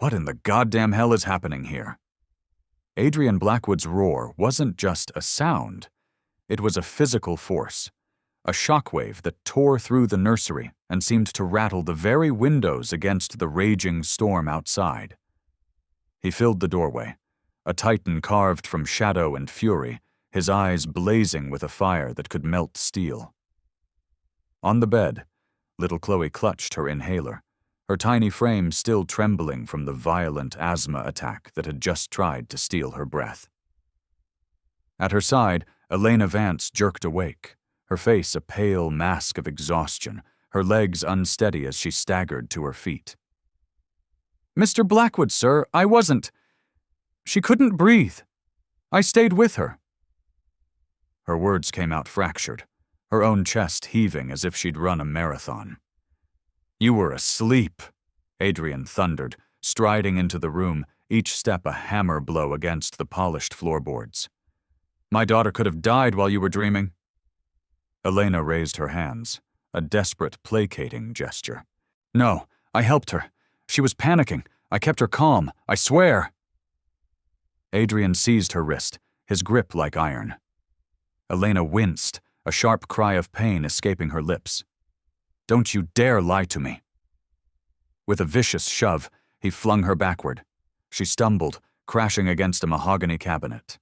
What in the goddamn hell is happening here? Adrian Blackwood's roar wasn't just a sound. It was a physical force, a shockwave that tore through the nursery and seemed to rattle the very windows against the raging storm outside. He filled the doorway, a titan carved from shadow and fury, his eyes blazing with a fire that could melt steel. On the bed, little Chloe clutched her inhaler, her tiny frame still trembling from the violent asthma attack that had just tried to steal her breath. At her side, Elena Vance jerked awake, her face a pale mask of exhaustion, her legs unsteady as she staggered to her feet. "Mr. Blackwood, sir, I wasn't. She couldn't breathe. I stayed with her." Her words came out fractured, her own chest heaving as if she'd run a marathon. "You were asleep," Adrian thundered, striding into the room, each step a hammer blow against the polished floorboards. "My daughter could have died while you were dreaming." Elena raised her hands, a desperate, placating gesture. "No, I helped her. She was panicking. I kept her calm, I swear." Adrian seized her wrist, his grip like iron. Elena winced, a sharp cry of pain escaping her lips. "Don't you dare lie to me." With a vicious shove, he flung her backward. She stumbled, crashing against a mahogany cabinet.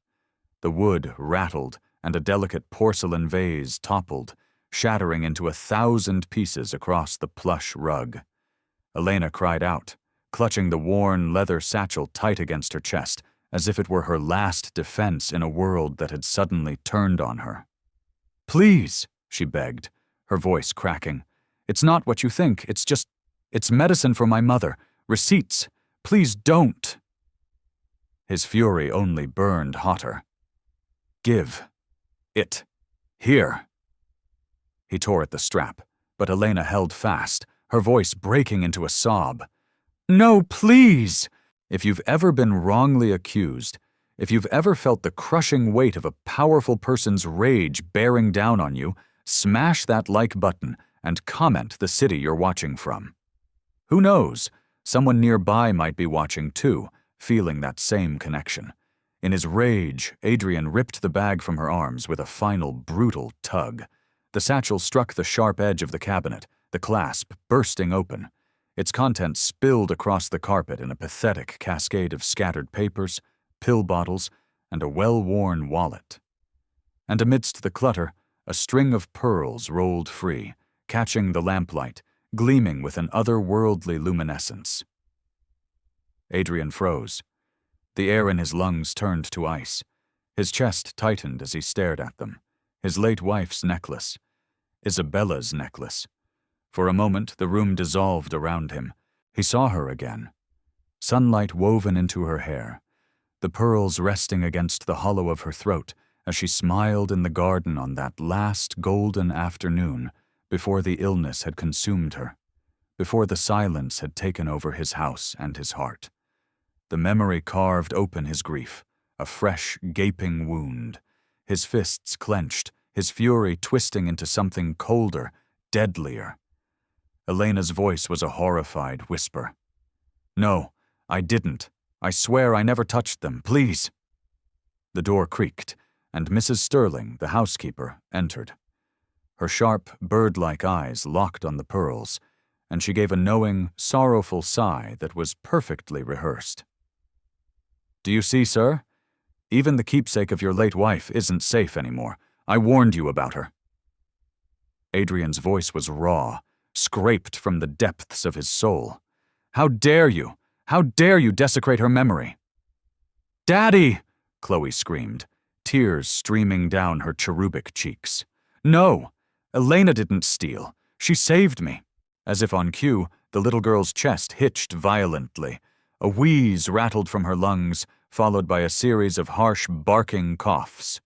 The wood rattled, and a delicate porcelain vase toppled, shattering into 1,000 pieces across the plush rug. Elena cried out, clutching the worn leather satchel tight against her chest, as if it were her last defense in a world that had suddenly turned on her. "Please," she begged, her voice cracking. "It's not what you think, it's medicine for my mother. Receipts. Please don't." His fury only burned hotter. "Give. It. Here." He tore at the strap, but Elena held fast, her voice breaking into a sob. "No, please!" If you've ever been wrongly accused, if you've ever felt the crushing weight of a powerful person's rage bearing down on you, smash that like button and comment the city you're watching from. Who knows, someone nearby might be watching too, feeling that same connection. In his rage, Adrian ripped the bag from her arms with a final brutal tug. The satchel struck the sharp edge of the cabinet, the clasp bursting open. Its contents spilled across the carpet in a pathetic cascade of scattered papers, pill bottles, and a well-worn wallet. And amidst the clutter, a string of pearls rolled free, catching the lamplight, gleaming with an otherworldly luminescence. Adrian froze. The air in his lungs turned to ice. His chest tightened as he stared at them. His late wife's necklace. Isabella's necklace. For a moment, the room dissolved around him. He saw her again. Sunlight woven into her hair, the pearls resting against the hollow of her throat as she smiled in the garden on that last golden afternoon before the illness had consumed her, before the silence had taken over his house and his heart. The memory carved open his grief, a fresh, gaping wound. His fists clenched, his fury twisting into something colder, deadlier. Elena's voice was a horrified whisper. "No, I didn't. I swear I never touched them, please." The door creaked, and Mrs. Sterling, the housekeeper, entered. Her sharp, bird-like eyes locked on the pearls, and she gave a knowing, sorrowful sigh that was perfectly rehearsed. "Do you see, sir? Even the keepsake of your late wife isn't safe anymore. I warned you about her." Adrian's voice was raw, scraped from the depths of his soul. "How dare you? How dare you desecrate her memory?" "Daddy!" Chloe screamed, tears streaming down her cherubic cheeks. "No! Elena didn't steal. She saved me." As if on cue, the little girl's chest hitched violently. A wheeze rattled from her lungs, followed by a series of harsh, barking coughs.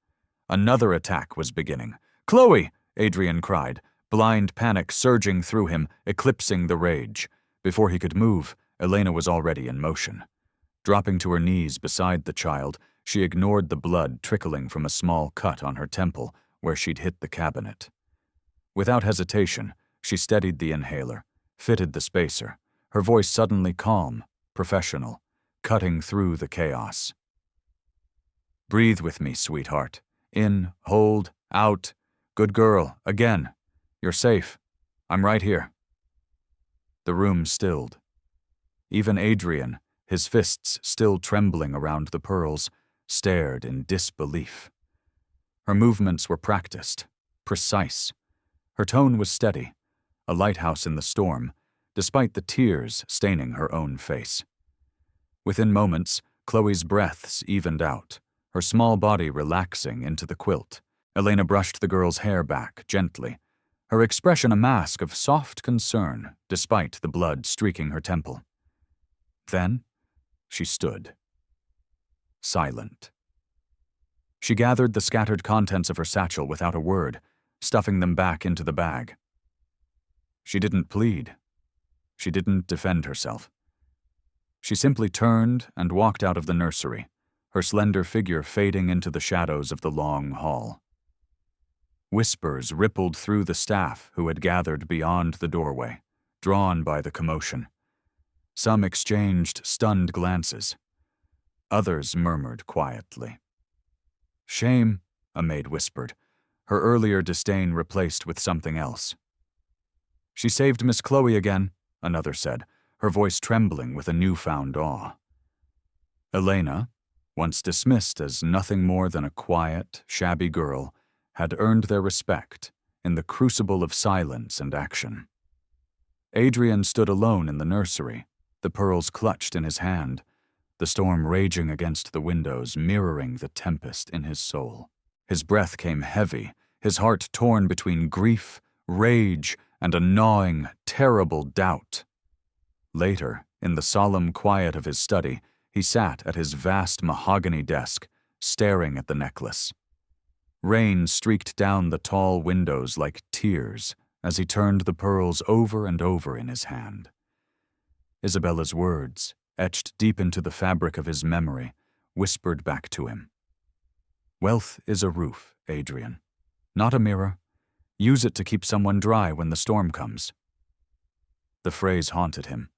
Another attack was beginning. "Chloe!" Adrian cried, blind panic surging through him, eclipsing the rage. Before he could move, Elena was already in motion. Dropping to her knees beside the child, she ignored the blood trickling from a small cut on her temple where she'd hit the cabinet. Without hesitation, she steadied the inhaler, fitted the spacer, her voice suddenly calm, professional, cutting through the chaos. "Breathe with me, sweetheart. In, hold, out. Good girl, again. You're safe. I'm right here." The room stilled. Even Adrian, his fists still trembling around the pearls, stared in disbelief. Her movements were practiced, precise. Her tone was steady, a lighthouse in the storm, despite the tears staining her own face. Within moments, Chloe's breaths evened out, her small body relaxing into the quilt. Elena brushed the girl's hair back gently, her expression a mask of soft concern despite the blood streaking her temple. Then, she stood, silent. She gathered the scattered contents of her satchel without a word, stuffing them back into the bag. She didn't plead. She didn't defend herself. She simply turned and walked out of the nursery, her slender figure fading into the shadows of the long hall. Whispers rippled through the staff who had gathered beyond the doorway, drawn by the commotion. Some exchanged stunned glances. Others murmured quietly. "Shame," a maid whispered, her earlier disdain replaced with something else. "She saved Miss Chloe again," another said, her voice trembling with a newfound awe. Elena, once dismissed as nothing more than a quiet, shabby girl, had earned their respect in the crucible of silence and action. Adrian stood alone in the nursery, the pearls clutched in his hand, the storm raging against the windows, mirroring the tempest in his soul. His breath came heavy, his heart torn between grief, rage, and a gnawing, terrible doubt. Later, in the solemn quiet of his study, he sat at his vast mahogany desk, staring at the necklace. Rain streaked down the tall windows like tears as he turned the pearls over and over in his hand. Isabella's words, etched deep into the fabric of his memory, whispered back to him. "Wealth is a roof, Adrian, not a mirror. Use it to keep someone dry when the storm comes." The phrase haunted him.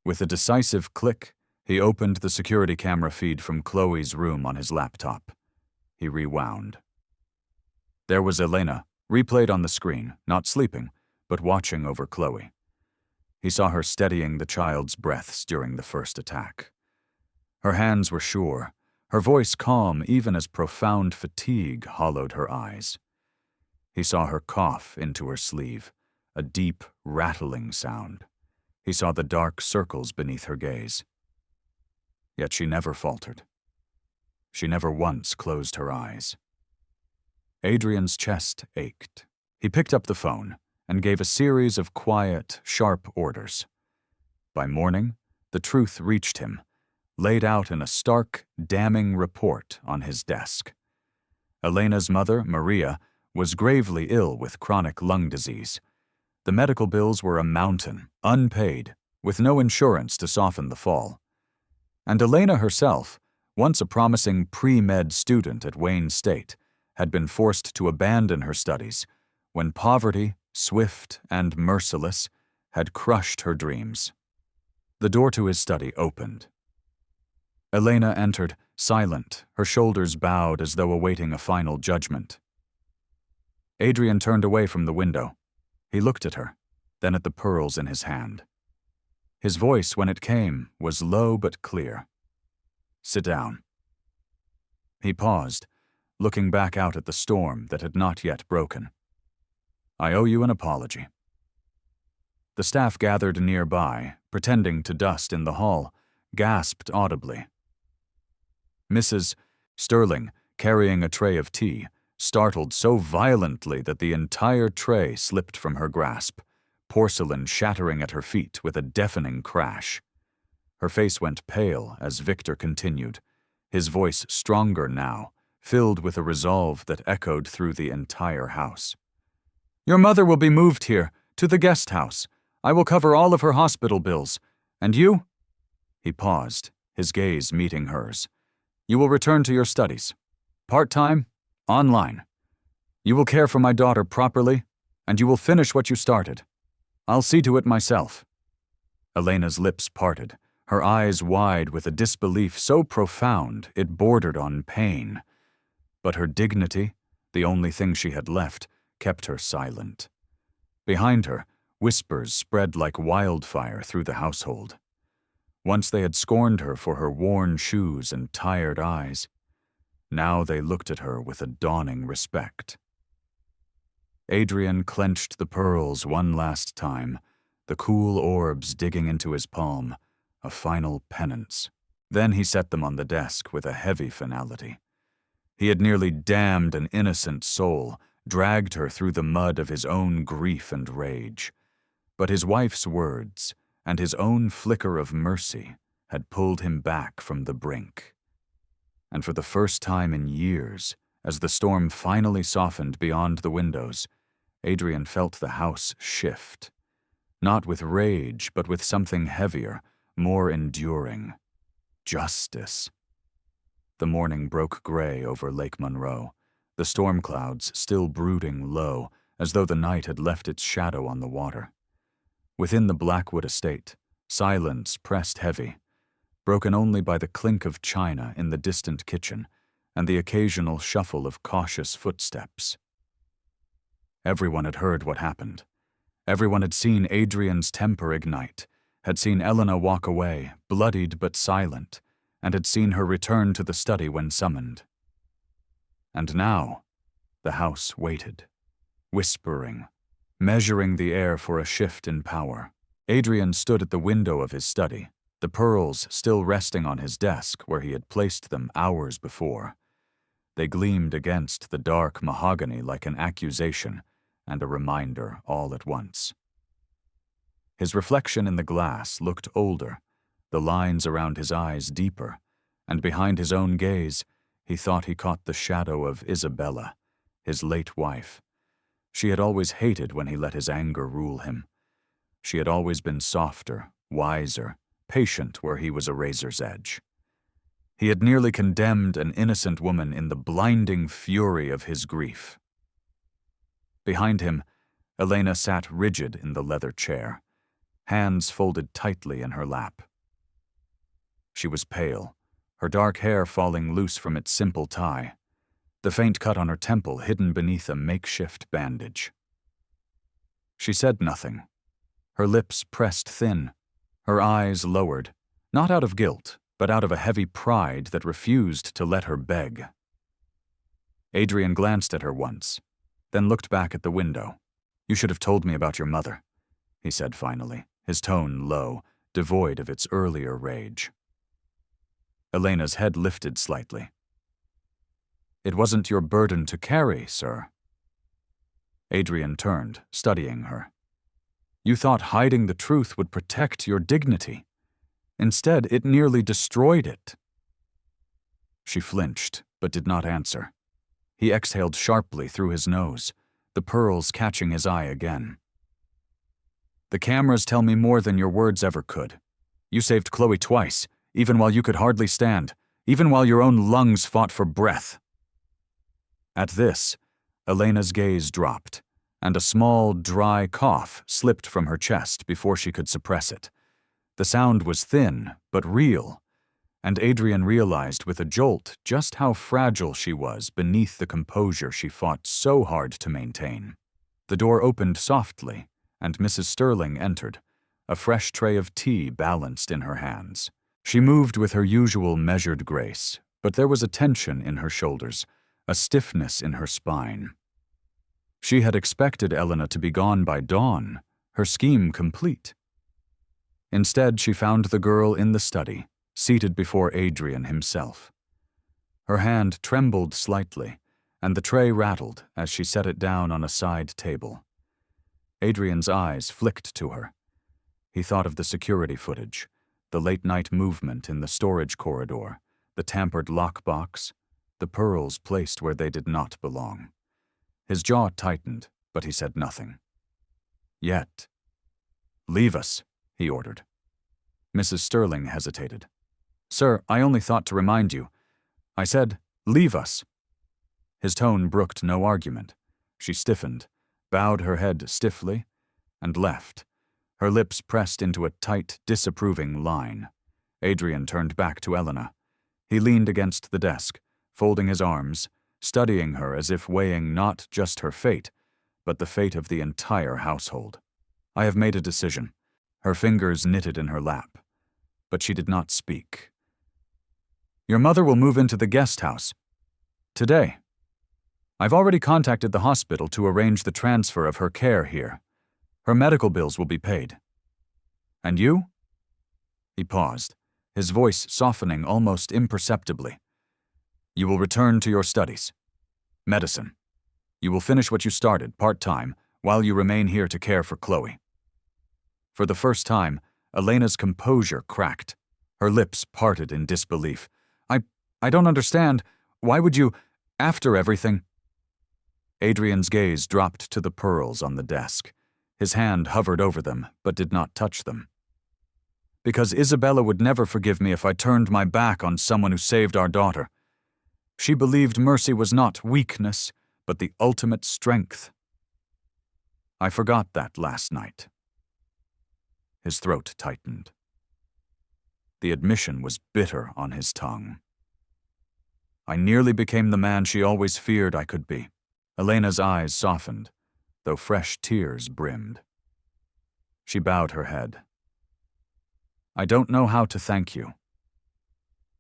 With a decisive click, he opened the security camera feed from Chloe's room on his laptop. He rewound. There was Elena, replayed on the screen, not sleeping, but watching over Chloe. He saw her steadying the child's breaths during the first attack. Her hands were sure, her voice calm even as profound fatigue hollowed her eyes. He saw her cough into her sleeve, a deep, rattling sound. He saw the dark circles beneath her gaze. Yet she never faltered. She never once closed her eyes. Adrian's chest ached. He picked up the phone and gave a series of quiet, sharp orders. By morning, the truth reached him, laid out in a stark, damning report on his desk. Elena's mother, Maria, was gravely ill with chronic lung disease. The medical bills were a mountain, unpaid, with no insurance to soften the fall. And Elena herself, once a promising pre-med student at Wayne State, had been forced to abandon her studies when poverty, swift and merciless, had crushed her dreams. The door to his study opened. Elena entered, silent, her shoulders bowed as though awaiting a final judgment. Adrian turned away from the window. He looked at her, then at the pearls in his hand. His voice, when it came, was low but clear. "Sit down." He paused, looking back out at the storm that had not yet broken. "I owe you an apology." The staff gathered nearby, pretending to dust in the hall, gasped audibly. Mrs. Sterling, carrying a tray of tea, startled so violently that the entire tray slipped from her grasp, porcelain shattering at her feet with a deafening crash. Her face went pale as Victor continued, his voice stronger now, filled with a resolve that echoed through the entire house. "Your mother will be moved here, to the guest house. I will cover all of her hospital bills. And you?" He paused, his gaze meeting hers. "You will return to your studies. Part-time, online. You will care for my daughter properly, and you will finish what you started. I'll see to it myself." Elena's lips parted, her eyes wide with a disbelief so profound it bordered on pain. But her dignity, the only thing she had left, kept her silent. Behind her, whispers spread like wildfire through the household. Once they had scorned her for her worn shoes and tired eyes. Now they looked at her with a dawning respect. Adrian clenched the pearls one last time, the cool orbs digging into his palm, a final penance. Then he set them on the desk with a heavy finality. He had nearly damned an innocent soul, dragged her through the mud of his own grief and rage. But his wife's words, and his own flicker of mercy, had pulled him back from the brink. And for the first time in years, as the storm finally softened beyond the windows, Adrian felt the house shift. Not with rage, but with something heavier, more enduring. Justice. The morning broke gray over Lake Monroe, the storm clouds still brooding low, as though the night had left its shadow on the water. Within the Blackwood estate, silence pressed heavy, broken only by the clink of china in the distant kitchen and the occasional shuffle of cautious footsteps. Everyone had heard what happened. Everyone had seen Adrian's temper ignite, had seen Elena walk away, bloodied but silent, and had seen her return to the study when summoned. And now, the house waited, whispering, measuring the air for a shift in power. Adrian stood at the window of his study, the pearls still resting on his desk where he had placed them hours before. They gleamed against the dark mahogany like an accusation and a reminder all at once. His reflection in the glass looked older, the lines around his eyes deeper, and behind his own gaze, he thought he caught the shadow of Isabella, his late wife. She had always hated when he let his anger rule him. She had always been softer, wiser, patient where he was a razor's edge. He had nearly condemned an innocent woman in the blinding fury of his grief. Behind him, Elena sat rigid in the leather chair, hands folded tightly in her lap. She was pale, her dark hair falling loose from its simple tie, the faint cut on her temple hidden beneath a makeshift bandage. She said nothing, her lips pressed thin, her eyes lowered, not out of guilt, but out of a heavy pride that refused to let her beg. Adrian glanced at her once, then looked back at the window. "You should have told me about your mother," he said finally, his tone low, devoid of its earlier rage. Elena's head lifted slightly. "It wasn't your burden to carry, sir." Adrian turned, studying her. "You thought hiding the truth would protect your dignity. Instead, it nearly destroyed it." She flinched, but did not answer. He exhaled sharply through his nose, the pearls catching his eye again. "The cameras tell me more than your words ever could. You saved Chloe twice, even while you could hardly stand, even while your own lungs fought for breath." At this, Elena's gaze dropped, and a small, dry cough slipped from her chest before she could suppress it. The sound was thin, but real, and Adrian realized with a jolt just how fragile she was beneath the composure she fought so hard to maintain. The door opened softly, and Mrs. Sterling entered, a fresh tray of tea balanced in her hands. She moved with her usual measured grace, but there was a tension in her shoulders, a stiffness in her spine. She had expected Elena to be gone by dawn, her scheme complete. Instead, she found the girl in the study, seated before Adrian himself. Her hand trembled slightly, and the tray rattled as she set it down on a side table. Adrian's eyes flicked to her. He thought of the security footage, the late-night movement in the storage corridor, the tampered lockbox, the pearls placed where they did not belong. His jaw tightened, but he said nothing. Yet. "Leave us," he ordered. Mrs. Sterling hesitated. "Sir, I only thought to remind you. I said, leave us." His tone brooked no argument. She stiffened, bowed her head stiffly, and left, her lips pressed into a tight, disapproving line. Adrian turned back to Elena. He leaned against the desk, folding his arms, studying her as if weighing not just her fate, but the fate of the entire household. I have made a decision. Her fingers knitted in her lap, but she did not speak. Your mother will move into the guest house. Today. I've already contacted the hospital to arrange the transfer of her care here. Her medical bills will be paid. And you? He paused, his voice softening almost imperceptibly. You will return to your studies. Medicine. You will finish what you started, part-time, while you remain here to care for Chloe. For the first time, Elena's composure cracked. Her lips parted in disbelief. I don't understand. Why would you, after everything? Adrian's gaze dropped to the pearls on the desk. His hand hovered over them, but did not touch them. Because Isabella would never forgive me if I turned my back on someone who saved our daughter. She believed mercy was not weakness, but the ultimate strength. I forgot that last night. His throat tightened. The admission was bitter on his tongue. I nearly became the man she always feared I could be. Elena's eyes softened, though fresh tears brimmed. She bowed her head. I don't know how to thank you.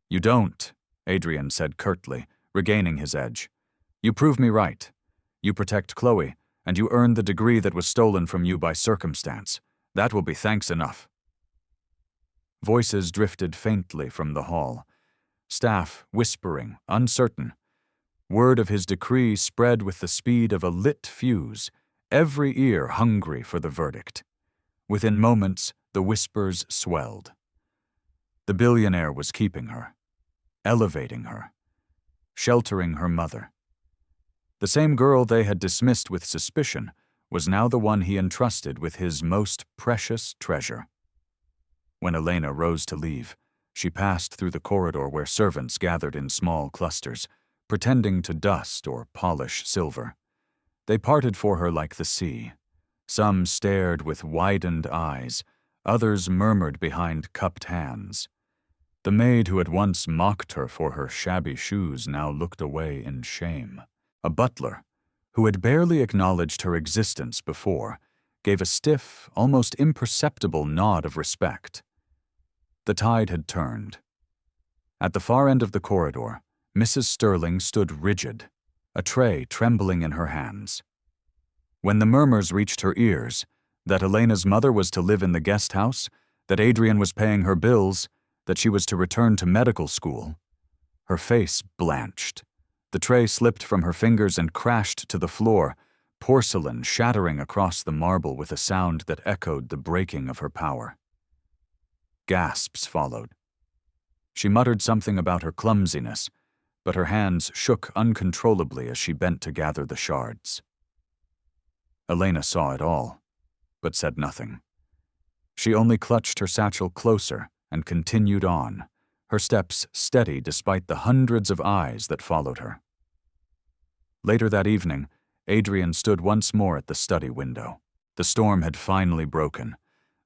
You don't, Adrian said curtly, regaining his edge. You prove me right. You protect Chloe, and you earn the degree that was stolen from you by circumstance. That will be thanks enough. Voices drifted faintly from the hall. Staff whispering, uncertain. Word of his decree spread with the speed of a lit fuse, every ear hungry for the verdict. Within moments, the whispers swelled. The billionaire was keeping her, elevating her, sheltering her mother. The same girl they had dismissed with suspicion was now the one he entrusted with his most precious treasure. When Elena rose to leave, she passed through the corridor where servants gathered in small clusters, pretending to dust or polish silver. They parted for her like the sea. Some stared with widened eyes, others murmured behind cupped hands. The maid who had once mocked her for her shabby shoes now looked away in shame. A butler, who had barely acknowledged her existence before, gave a stiff, almost imperceptible nod of respect. The tide had turned. At the far end of the corridor, Mrs. Sterling stood rigid, a tray trembling in her hands. When the murmurs reached her ears, that Elena's mother was to live in the guest house, that Adrian was paying her bills, that she was to return to medical school, her face blanched. The tray slipped from her fingers and crashed to the floor, porcelain shattering across the marble with a sound that echoed the breaking of her power. Gasps followed. She muttered something about her clumsiness, but her hands shook uncontrollably as she bent to gather the shards. Elena saw it all, but said nothing. She only clutched her satchel closer and continued on, her steps steady despite the hundreds of eyes that followed her. Later that evening, Adrian stood once more at the study window. The storm had finally broken,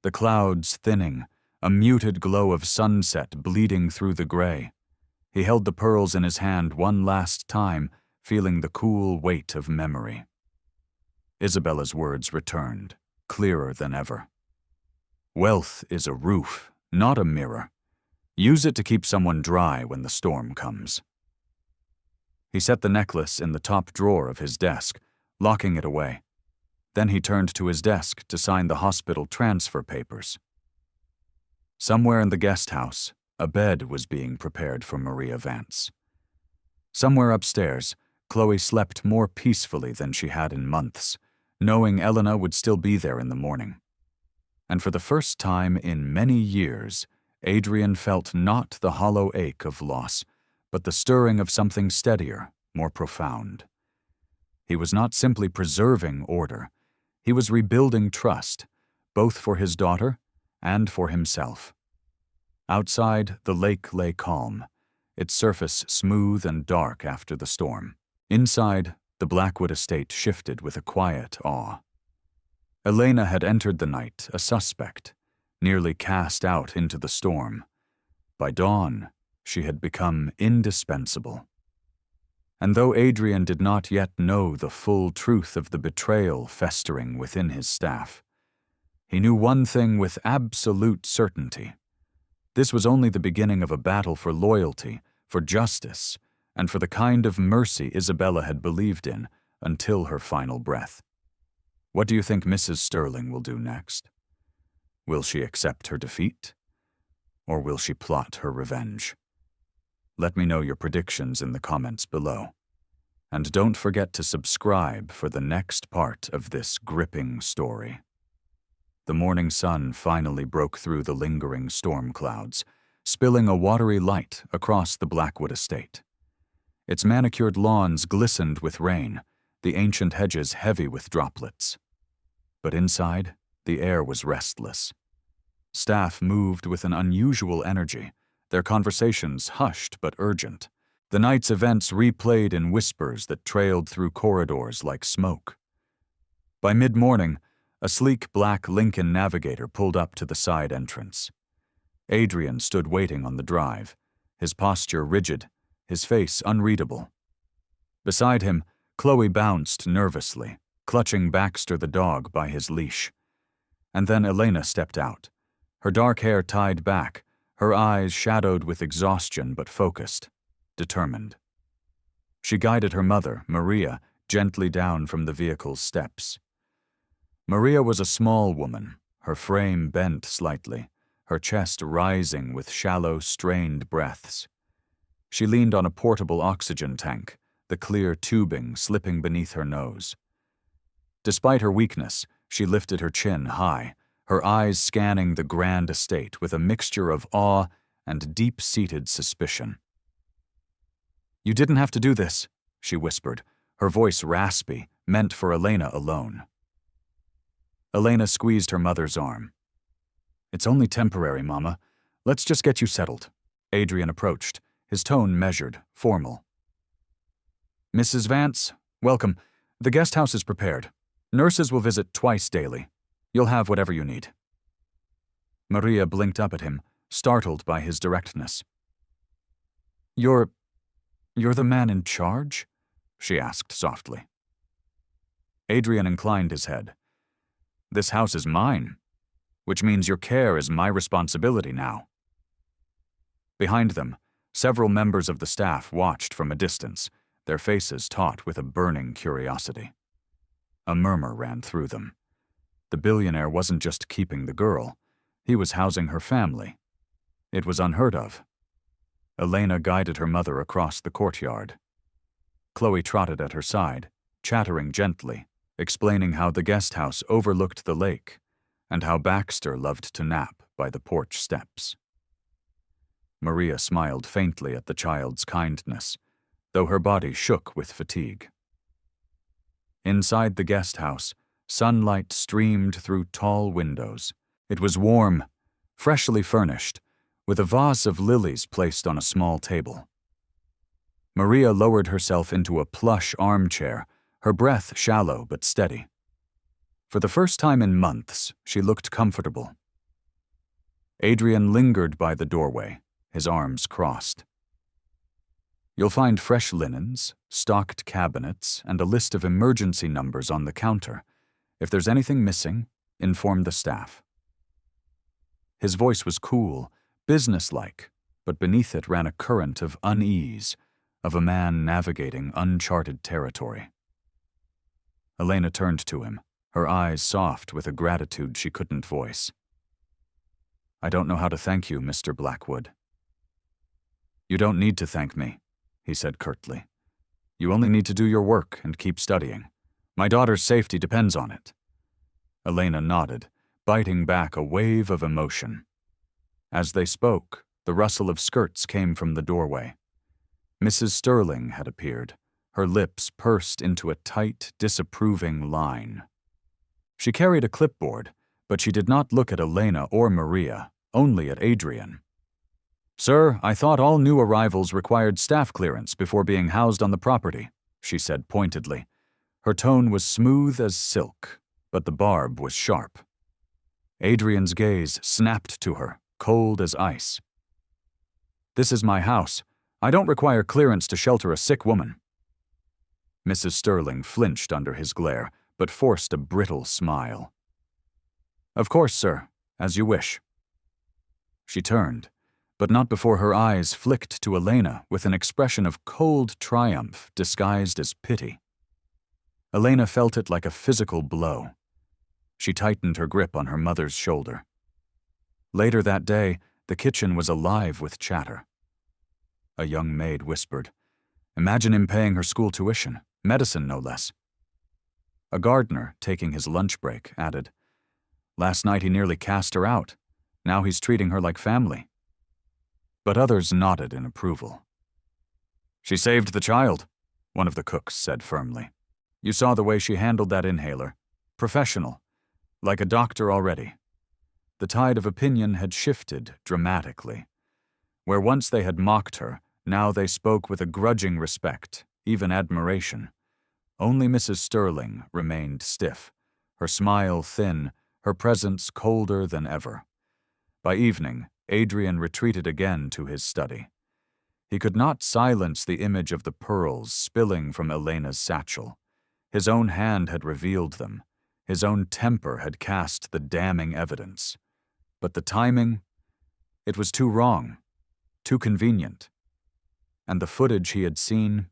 the clouds thinning, a muted glow of sunset bleeding through the gray. He held the pearls in his hand one last time, feeling the cool weight of memory. Isabella's words returned, clearer than ever. Wealth is a roof, not a mirror. Use it to keep someone dry when the storm comes. He set the necklace in the top drawer of his desk, locking it away. Then he turned to his desk to sign the hospital transfer papers. Somewhere in the guest house, a bed was being prepared for Maria Vance. Somewhere upstairs, Chloe slept more peacefully than she had in months, knowing Elena would still be there in the morning. And for the first time in many years, Adrian felt not the hollow ache of loss, but the stirring of something steadier, more profound. He was not simply preserving order, he was rebuilding trust, both for his daughter and for himself. Outside, the lake lay calm, its surface smooth and dark after the storm. Inside, the Blackwood estate shifted with a quiet awe. Elena had entered the night a suspect, nearly cast out into the storm. By dawn, she had become indispensable. And though Adrian did not yet know the full truth of the betrayal festering within his staff, he knew one thing with absolute certainty. This was only the beginning of a battle for loyalty, for justice, and for the kind of mercy Isabella had believed in until her final breath. What do you think Mrs. Sterling will do next? Will she accept her defeat? Or will she plot her revenge? Let me know your predictions in the comments below. And don't forget to subscribe for the next part of this gripping story. The morning sun finally broke through the lingering storm clouds, spilling a watery light across the Blackwood estate. Its manicured lawns glistened with rain, the ancient hedges heavy with droplets. But inside, the air was restless. Staff moved with an unusual energy, their conversations hushed but urgent. The night's events replayed in whispers that trailed through corridors like smoke. By mid-morning, a sleek black Lincoln Navigator pulled up to the side entrance. Adrian stood waiting on the drive, his posture rigid, his face unreadable. Beside him, Chloe bounced nervously, clutching Baxter the dog by his leash. And then Elena stepped out, her dark hair tied back, her eyes shadowed with exhaustion but focused, determined. She guided her mother, Maria, gently down from the vehicle's steps. Maria was a small woman, her frame bent slightly, her chest rising with shallow, strained breaths. She leaned on a portable oxygen tank, the clear tubing slipping beneath her nose. Despite her weakness, she lifted her chin high, her eyes scanning the grand estate with a mixture of awe and deep-seated suspicion. "You didn't have to do this," she whispered, her voice raspy, meant for Elena alone. Elena squeezed her mother's arm. "It's only temporary, Mama. Let's just get you settled." Adrian approached, his tone measured, formal. "Mrs. Vance, welcome. The guest house is prepared. Nurses will visit twice daily. You'll have whatever you need." Maria blinked up at him, startled by his directness. You're the man in charge?" she asked softly. Adrian inclined his head. "This house is mine, which means your care is my responsibility now." Behind them, several members of the staff watched from a distance, their faces taut with a burning curiosity. A murmur ran through them. The billionaire wasn't just keeping the girl, he was housing her family. It was unheard of. Elena guided her mother across the courtyard. Chloe trotted at her side, chattering gently, explaining how the guest house overlooked the lake and how Baxter loved to nap by the porch steps. Maria smiled faintly at the child's kindness, though her body shook with fatigue. Inside the guest house, sunlight streamed through tall windows. It was warm, freshly furnished, with a vase of lilies placed on a small table. Maria lowered herself into a plush armchair, her breath shallow but steady. For the first time in months, she looked comfortable. Adrian lingered by the doorway, his arms crossed. "You'll find fresh linens, stocked cabinets, and a list of emergency numbers on the counter. If there's anything missing, inform the staff." His voice was cool, businesslike, but beneath it ran a current of unease, of a man navigating uncharted territory. Elena turned to him, her eyes soft with a gratitude she couldn't voice. "I don't know how to thank you, Mr. Blackwood." "You don't need to thank me," he said curtly. "You only need to do your work and keep studying. My daughter's safety depends on it." Elena nodded, biting back a wave of emotion. As they spoke, the rustle of skirts came from the doorway. Mrs. Sterling had appeared, her lips pursed into a tight, disapproving line. She carried a clipboard, but she did not look at Elena or Maria, only at Adrian. "Sir, I thought all new arrivals required staff clearance before being housed on the property," she said pointedly. Her tone was smooth as silk, but the barb was sharp. Adrian's gaze snapped to her, cold as ice. This is my house. I don't require clearance to shelter a sick woman." Mrs. Sterling flinched under his glare, but forced a brittle smile. "Of course, sir, as you wish." She turned, but not before her eyes flicked to Elena with an expression of cold triumph disguised as pity. Elena felt it like a physical blow. She tightened her grip on her mother's shoulder. Later that day, the kitchen was alive with chatter. A young maid whispered, "Imagine him paying her school tuition, medicine no less." A gardener, taking his lunch break, added, "Last night he nearly cast her out. Now he's treating her like family." But others nodded in approval. "She saved the child," one of the cooks said firmly. "You saw the way she handled that inhaler. Professional. Like a doctor already." The tide of opinion had shifted dramatically. Where once they had mocked her, now they spoke with a grudging respect, even admiration. Only Mrs. Sterling remained stiff, her smile thin, her presence colder than ever. By evening, Adrian retreated again to his study. He could not silence the image of the pearls spilling from Elena's satchel. His own hand had revealed them. His own temper had cast the damning evidence. But the timing? It was too wrong, too convenient. And the footage he had seen?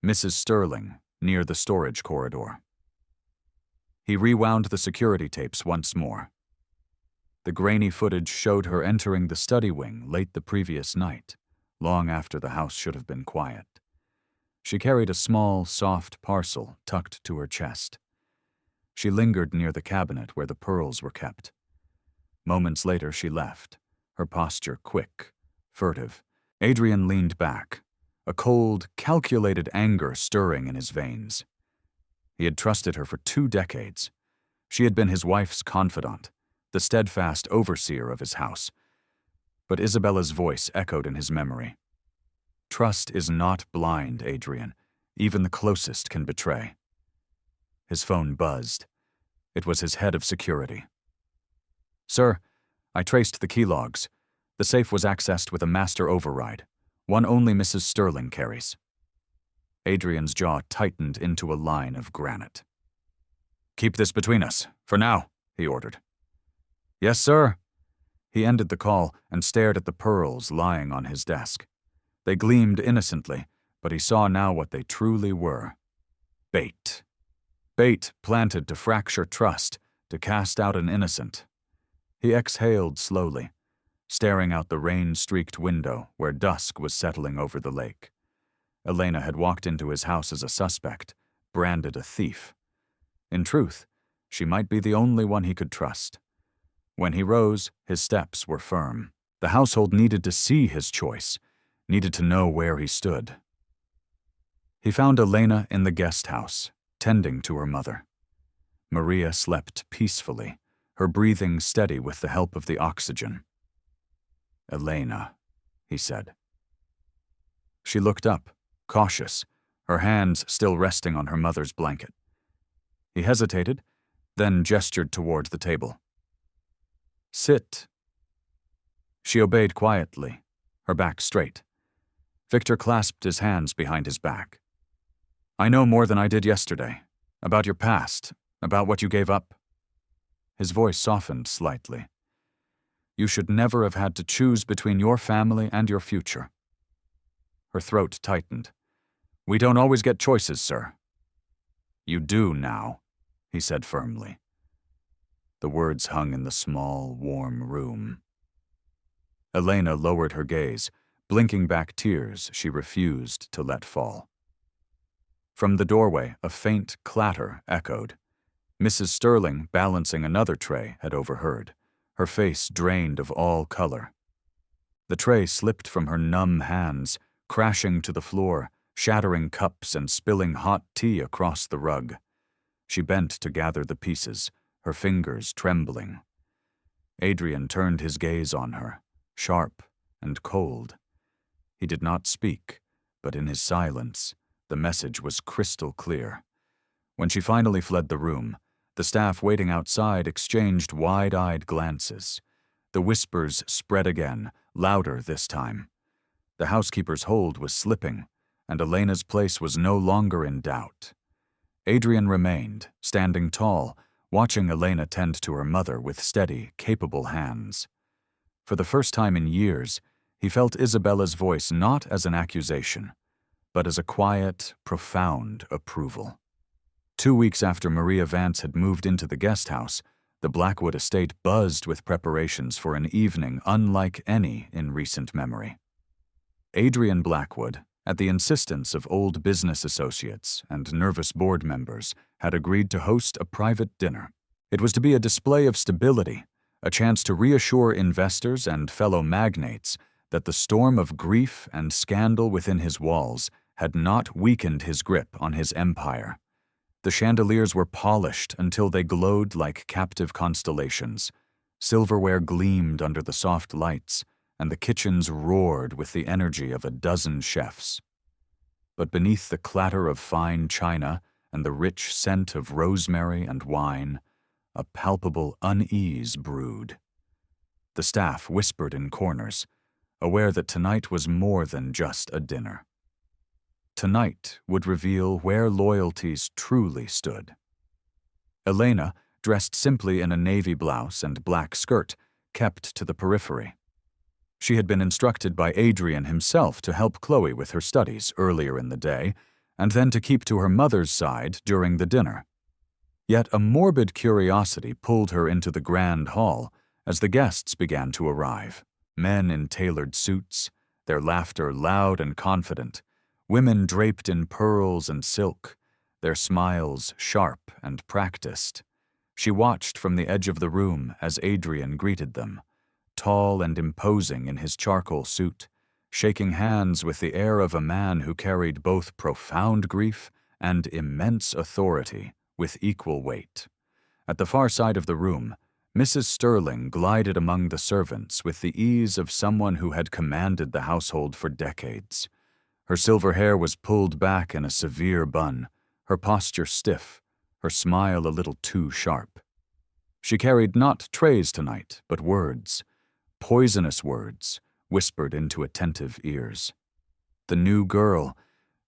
Mrs. Sterling, near the storage corridor. He rewound the security tapes once more. The grainy footage showed her entering the study wing late the previous night, long after the house should have been quiet. She carried a small, soft parcel tucked to her chest. She lingered near the cabinet where the pearls were kept. Moments later she left, her posture quick, furtive. Adrian leaned back, a cold, calculated anger stirring in his veins. He had trusted her for 2 decades. She had been his wife's confidant, the steadfast overseer of his house. But Isabella's voice echoed in his memory. "Trust is not blind, Adrian. Even the closest can betray." His phone buzzed. It was his head of security. "Sir, I traced the key logs. The safe was accessed with a master override, one only Mrs. Sterling carries." Adrian's jaw tightened into a line of granite. "Keep this between us, for now," he ordered. "Yes, sir." He ended the call and stared at the pearls lying on his desk. They gleamed innocently, but he saw now what they truly were. Bait. Bait planted to fracture trust, to cast out an innocent. He exhaled slowly, staring out the rain-streaked window where dusk was settling over the lake. Elena had walked into his house as a suspect, branded a thief. In truth, she might be the only one he could trust. When he rose, his steps were firm. The household needed to see his choice, needed to know where he stood. He found Elena in the guest house, tending to her mother. Maria slept peacefully, her breathing steady with the help of the oxygen. "Elena," he said. She looked up, cautious, her hands still resting on her mother's blanket. He hesitated, then gestured toward the table. "Sit." She obeyed quietly, her back straight. Victor clasped his hands behind his back. "I know more than I did yesterday, about your past, about what you gave up." His voice softened slightly. "You should never have had to choose between your family and your future." Her throat tightened. "We don't always get choices, sir." "You do now," he said firmly. The words hung in the small, warm room. Elena lowered her gaze, blinking back tears she refused to let fall. From the doorway, a faint clatter echoed. Mrs. Sterling, balancing another tray, had overheard, her face drained of all color. The tray slipped from her numb hands, crashing to the floor, shattering cups and spilling hot tea across the rug. She bent to gather the pieces, her fingers trembling. Adrian turned his gaze on her, sharp and cold. He did not speak, but in his silence, the message was crystal clear. When she finally fled the room, the staff waiting outside exchanged wide-eyed glances. The whispers spread again, louder this time. The housekeeper's hold was slipping, and Elena's place was no longer in doubt. Adrian remained, standing tall, watching Elena tend to her mother with steady, capable hands. For the first time in years, he felt Isabella's voice not as an accusation, but as a quiet, profound approval. 2 weeks after Maria Vance had moved into the guest house, the Blackwood estate buzzed with preparations for an evening unlike any in recent memory. Adrian Blackwood, at the insistence of old business associates and nervous board members, had agreed to host a private dinner. It was to be a display of stability, a chance to reassure investors and fellow magnates that the storm of grief and scandal within his walls had not weakened his grip on his empire. The chandeliers were polished until they glowed like captive constellations. Silverware gleamed under the soft lights, and the kitchens roared with the energy of a dozen chefs. But beneath the clatter of fine china and the rich scent of rosemary and wine, a palpable unease brewed. The staff whispered in corners, aware that tonight was more than just a dinner. Tonight would reveal where loyalties truly stood. Elena, dressed simply in a navy blouse and black skirt, kept to the periphery. She had been instructed by Adrian himself to help Chloe with her studies earlier in the day, and then to keep to her mother's side during the dinner. Yet a morbid curiosity pulled her into the grand hall as the guests began to arrive. Men in tailored suits, their laughter loud and confident, women draped in pearls and silk, their smiles sharp and practiced. She watched from the edge of the room as Adrian greeted them, tall and imposing in his charcoal suit, shaking hands with the air of a man who carried both profound grief and immense authority with equal weight. At the far side of the room, Mrs. Sterling glided among the servants with the ease of someone who had commanded the household for decades. Her silver hair was pulled back in a severe bun, her posture stiff, her smile a little too sharp. She carried not trays tonight, but words, poisonous words, whispered into attentive ears. The new girl,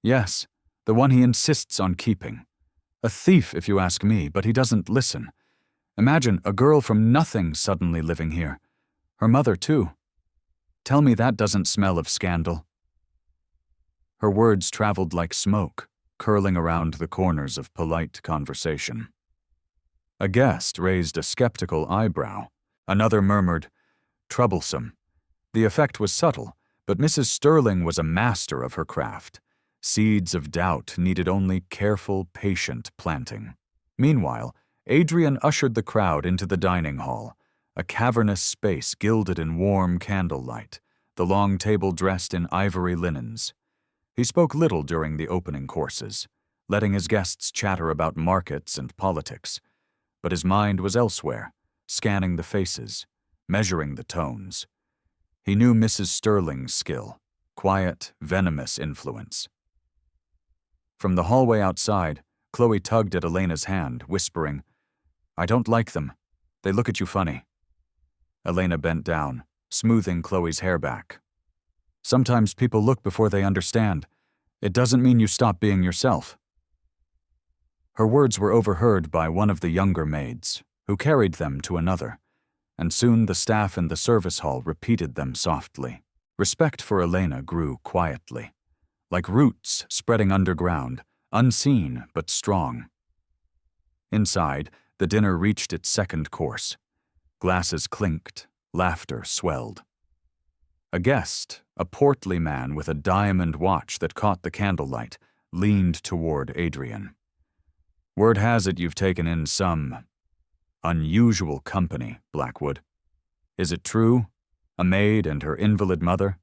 yes, the one he insists on keeping. A thief, if you ask me, but he doesn't listen. Imagine a girl from nothing suddenly living here. Her mother, too. Tell me that doesn't smell of scandal. Her words traveled like smoke, curling around the corners of polite conversation. A guest raised a skeptical eyebrow. Another murmured, "Troublesome." The effect was subtle, but Mrs. Sterling was a master of her craft. Seeds of doubt needed only careful, patient planting. Meanwhile, Adrian ushered the crowd into the dining hall, a cavernous space gilded in warm candlelight, the long table dressed in ivory linens. He spoke little during the opening courses, letting his guests chatter about markets and politics, but his mind was elsewhere, scanning the faces, measuring the tones. He knew Mrs. Sterling's skill, quiet, venomous influence. From the hallway outside, Chloe tugged at Elena's hand, whispering, "I don't like them. They look at you funny." Elena bent down, smoothing Chloe's hair back. "Sometimes people look before they understand. It doesn't mean you stop being yourself." Her words were overheard by one of the younger maids, who carried them to another, and soon the staff in the service hall repeated them softly. Respect for Elena grew quietly, like roots spreading underground, unseen but strong. Inside, the dinner reached its second course. Glasses clinked, laughter swelled. A guest, a portly man with a diamond watch that caught the candlelight, leaned toward Adrian. "Word has it you've taken in some unusual company, Blackwood. Is it true? A maid and her invalid mother?"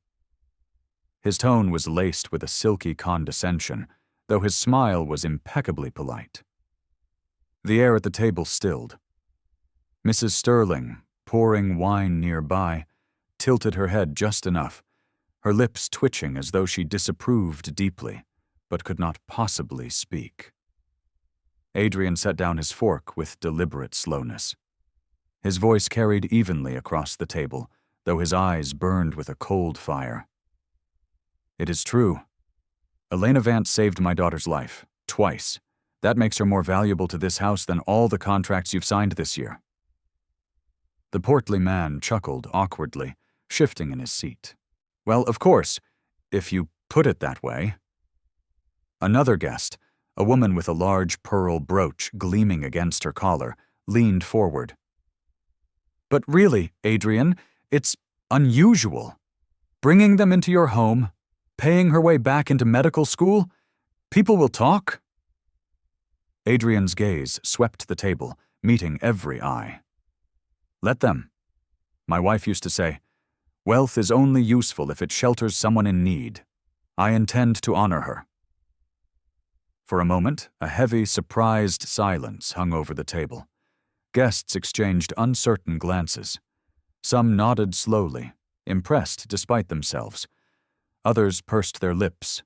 His tone was laced with a silky condescension, though his smile was impeccably polite. The air at the table stilled. Mrs. Sterling, pouring wine nearby, tilted her head just enough, her lips twitching as though she disapproved deeply, but could not possibly speak. Adrian set down his fork with deliberate slowness. His voice carried evenly across the table, though his eyes burned with a cold fire. "It is true. Elena Vance saved my daughter's life, twice. That makes her more valuable to this house than all the contracts you've signed this year." The portly man chuckled awkwardly, shifting in his seat. "Well, of course, if you put it that way." Another guest, a woman with a large pearl brooch gleaming against her collar, leaned forward. "But really, Adrian, it's unusual. Bringing them into your home, paying her way back into medical school, people will talk." Adrian's gaze swept the table, meeting every eye. "Let them. My wife used to say, 'Wealth is only useful if it shelters someone in need.' I intend to honor her." For a moment, a heavy, surprised silence hung over the table. Guests exchanged uncertain glances. Some nodded slowly, impressed despite themselves. Others pursed their lips,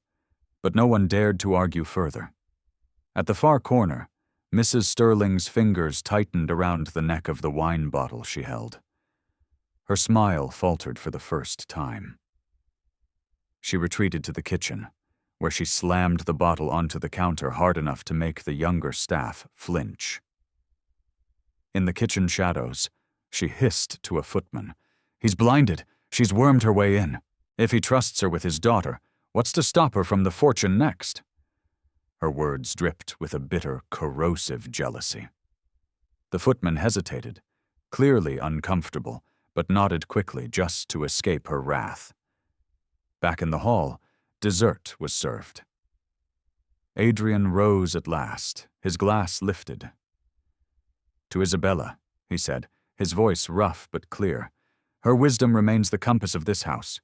but no one dared to argue further. At the far corner, Mrs. Sterling's fingers tightened around the neck of the wine bottle she held. Her smile faltered for the first time. She retreated to the kitchen, where she slammed the bottle onto the counter hard enough to make the younger staff flinch. In the kitchen shadows, she hissed to a footman, "He's blinded. She's wormed her way in. If he trusts her with his daughter, what's to stop her from the fortune next?" Her words dripped with a bitter, corrosive jealousy. The footman hesitated, clearly uncomfortable, but nodded quickly just to escape her wrath. Back in the hall, dessert was served. Adrian rose at last, his glass lifted. "To Isabella," he said, his voice rough but clear. "Her wisdom remains the compass of this house."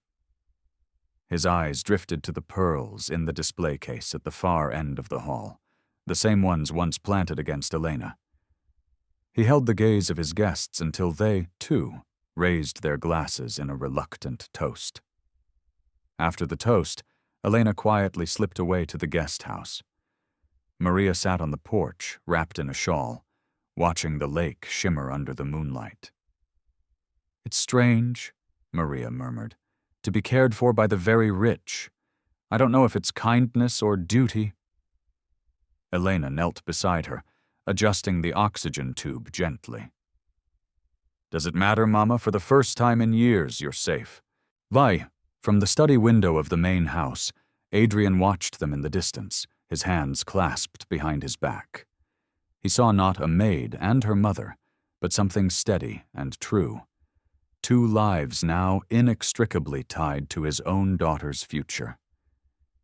His eyes drifted to the pearls in the display case at the far end of the hall, the same ones once planted against Elena. He held the gaze of his guests until they, too, raised their glasses in a reluctant toast. After the toast, Elena quietly slipped away to the guest house. Maria sat on the porch, wrapped in a shawl, watching the lake shimmer under the moonlight. "It's strange," Maria murmured, "to be cared for by the very rich. I don't know if it's kindness or duty." Elena knelt beside her, adjusting the oxygen tube gently. "Does it matter, Mama? For the first time in years, you're safe." "Why?" From the study window of the main house, Adrian watched them in the distance, his hands clasped behind his back. He saw not a maid and her mother, but something steady and true. Two lives now inextricably tied to his own daughter's future.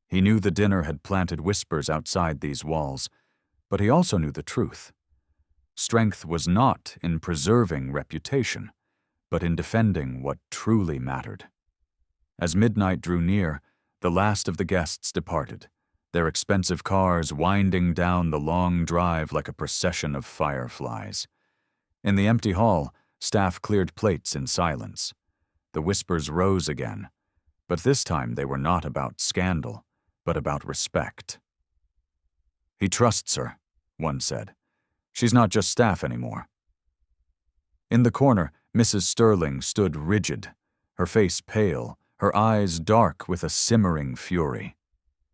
He knew the dinner had planted whispers outside these walls, but he also knew the truth. Strength was not in preserving reputation, but in defending what truly mattered. As midnight drew near, the last of the guests departed, their expensive cars winding down the long drive like a procession of fireflies. In the empty hall, staff cleared plates in silence. The whispers rose again, but this time they were not about scandal, but about respect. "He trusts her," one said. "She's not just staff anymore." In the corner, Mrs. Sterling stood rigid, her face pale, her eyes dark with a simmering fury.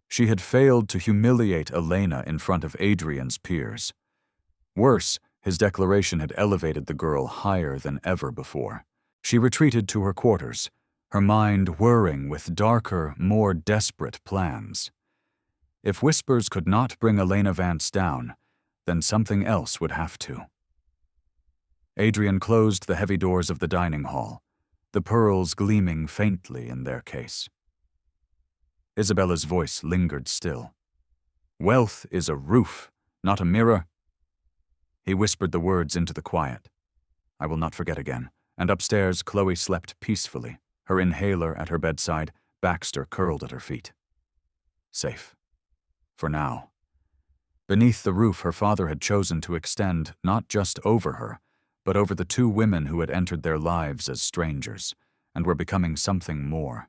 She had failed to humiliate Elena in front of Adrian's peers. Worse, his declaration had elevated the girl higher than ever before. She retreated to her quarters, her mind whirring with darker, more desperate plans. If whispers could not bring Elena Vance down, then something else would have to. Adrian closed the heavy doors of the dining hall, the pearls gleaming faintly in their case. Isabella's voice lingered still. "Wealth is a roof, not a mirror." He whispered the words into the quiet. "I will not forget again," and upstairs Chloe slept peacefully, her inhaler at her bedside, Baxter curled at her feet. Safe. For now. Beneath the roof her father had chosen to extend not just over her, but over the two women who had entered their lives as strangers, and were becoming something more.